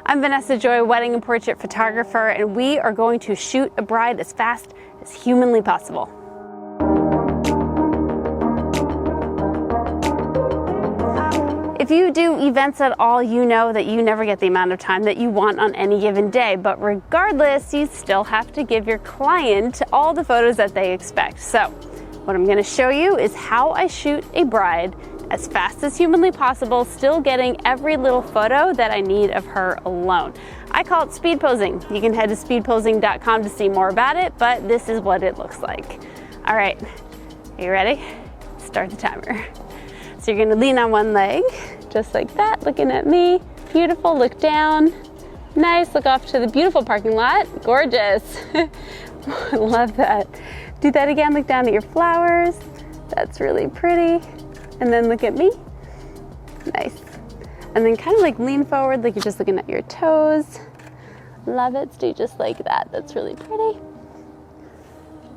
I'm Vanessa Joy, wedding and portrait photographer, and we are going to shoot a bride as fast as humanly possible. If you do events at all, you know that you never get the amount of time that you want on any given day, but regardless, you still have to give your client all the photos that they expect. So what I'm going to show you is how I shoot a bride as fast as humanly possible, still getting every little photo that I need of her alone. I call it speed posing. You can head to speedposing.com to see more about it, but this is what it looks like. All right, are you ready? Start the timer. So you're gonna lean on one leg, just like that, looking at me. Beautiful, look down. Nice, look off to the beautiful parking lot. Gorgeous. I love that. Do that again, look down at your flowers. That's really pretty. And then look at me. Nice. And then kind of like lean forward like you're just looking at your toes. Love it. Stay just like that. That's really pretty.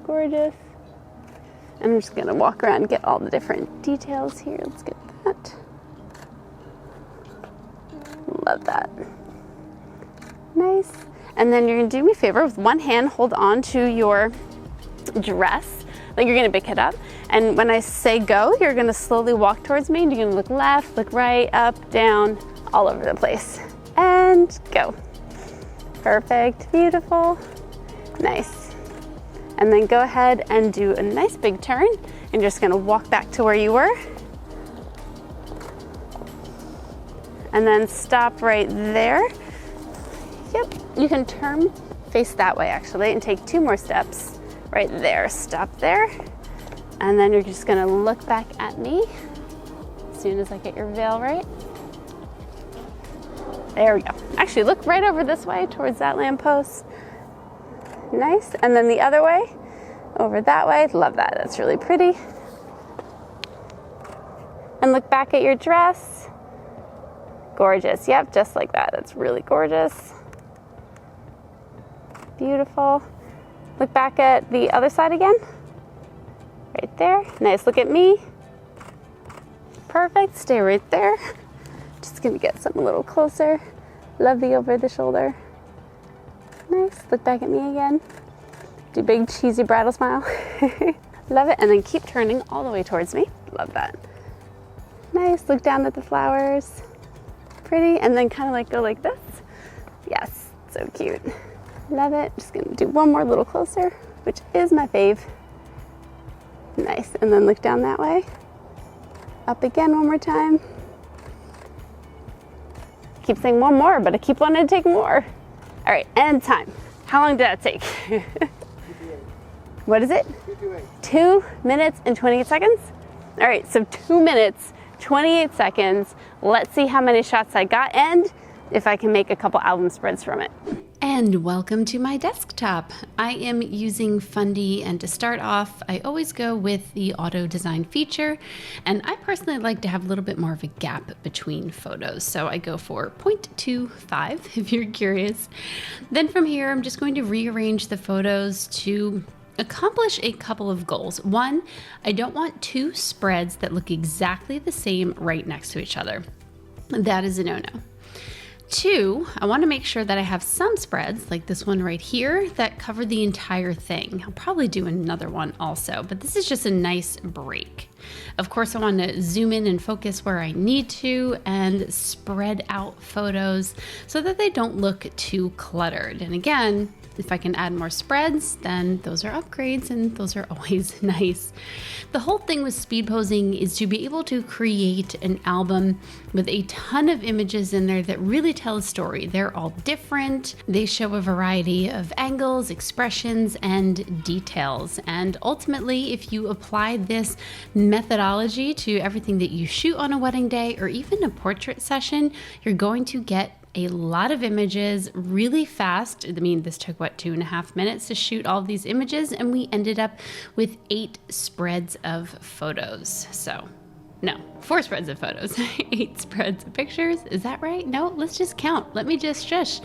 Gorgeous. I'm just gonna walk around and get all the different details here. Let's get that. Love that. Nice. And then you're gonna do me a favor with one hand, hold on to your dress, like you're gonna pick it up. And when I say go, you're gonna slowly walk towards me and you're gonna look left, look right, up, down, all over the place. And go. Perfect, beautiful, nice. And then go ahead and do a nice big turn and you're just gonna walk back to where you were. And then stop right there. Yep, you can turn, face that way actually, and take 2 more steps. Right there, stop there. And then you're just gonna look back at me as soon as I get your veil right. There we go. Actually, look right over this way towards that lamppost. Nice. And then the other way, over that way. Love that. That's really pretty. And look back at your dress. Gorgeous. Yep, just like that. That's really gorgeous. Beautiful. Look back at the other side again. Right there. Nice, look at me. Perfect, stay right there. Just gonna get some a little closer. Love the over the shoulder. Nice, look back at me again. Do big cheesy bridal smile. Love it, and then keep turning all the way towards me. Love that. Nice, look down at the flowers. Pretty, and then kind of like go like this. Yes, so cute. Love it, just gonna do one more little closer, which is my fave. Nice, and then look down that way. Up again one more time. Keep saying one more, but I keep wanting to take more. All right, and time. How long did that take? What is it? 2 minutes and 28 seconds? All right, so 2 minutes, 28 seconds. Let's see how many shots I got and if I can make a couple album spreads from it. And welcome to my desktop. I am using Fundy, and to start off, I always go with the auto design feature, and I personally like to have a little bit more of a gap between photos, so I go for 0.25 if you're curious. Then from here, I'm just going to rearrange the photos to accomplish a couple of goals. One, I don't want 2 spreads that look exactly the same right next to each other. That is a no-no. 2, I want to make sure that I have some spreads, like this one right here, that cover the entire thing. I'll probably do another one also, but this is just a nice break. Of course, I want to zoom in and focus where I need to and spread out photos so that they don't look too cluttered. And again, if I can add more spreads, then those are upgrades and those are always nice. The whole thing with speed posing is to be able to create an album with a ton of images in there that really tell a story. They're all different. They show a variety of angles, expressions, and details. And ultimately, if you apply this methodology to everything that you shoot on a wedding day or even a portrait session, you're going to get a lot of images really fast. I mean, this took what, 2.5 minutes to shoot all of these images, and we ended up with 8 spreads of photos. So, no, 4 spreads of photos, 8 spreads of pictures. Is that right? No, let's just count. Let me just shush.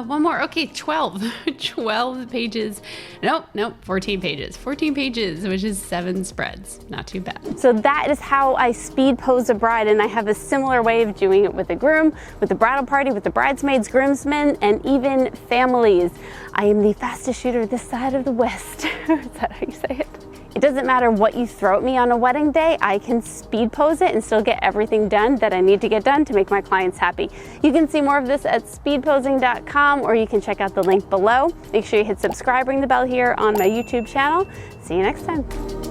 One more. Okay, 12. 12 pages. Nope, 14 pages. 14 pages, which is 7 spreads. Not too bad. So that is how I speed pose a bride, and I have a similar way of doing it with the groom, with the bridal party, with the bridesmaids, groomsmen, and even families. I am the fastest shooter this side of the West. Is that how you say it? It doesn't matter what you throw at me on a wedding day, I can speed pose it and still get everything done that I need to get done to make my clients happy. You can see more of this at speedposing.com, or you can check out the link below. Make sure you hit subscribe, ring the bell here on my YouTube channel. See you next time.